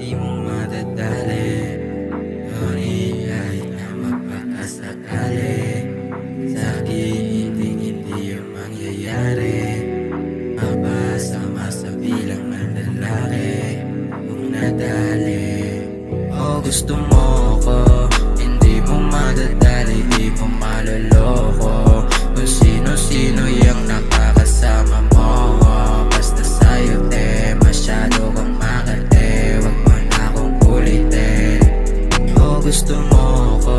di mo madadali. Sorry kahit na mapakasakali, sa'kin hindi yung mangyayari. Mapasama sa bilang ng lalaki kung nadali. O gusto mo ko, hindi mo madadali, di mo maloloko. Kung sino-sino yung nakakasama mo, basta sa'yo masyado kang makate, wag mo na akong kulitin. O gusto mo ko,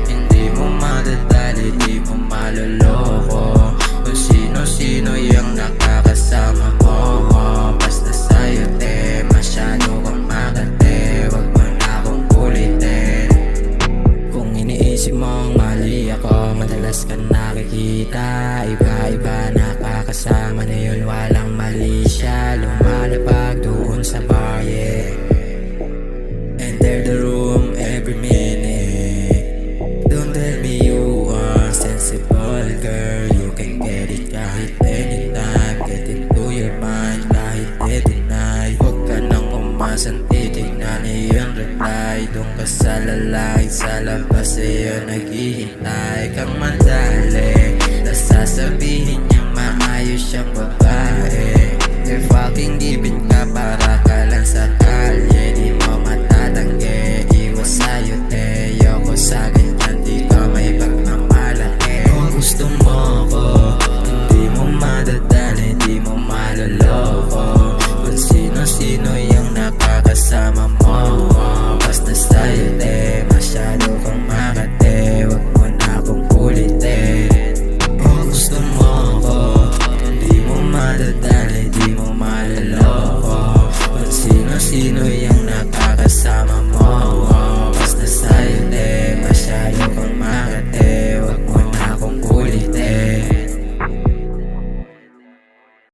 hindi mo madadali, di mo maloloko. Kung sino-sino yung nakakasama mo, basta sa'yo masyado kang makate, wag mo na akong kulitin. Kung iniisip mong mali ako, madalas ka nakikita, iba-iba nakakasama na yun, walang mali siya. Lumalapag doon sa bar, yeah. Enter the room every minute. Don't tell me you are sensible, girl. You can get it kahit anytime. Get into your mind kahit i-deny. Huwag ka nang umasang titignan iyong reply. Doon ka sa lalaki, sa labas iyo naghihintay kang mandali. Tas sasabihin niyang maayos siyang babae. They're fucking giving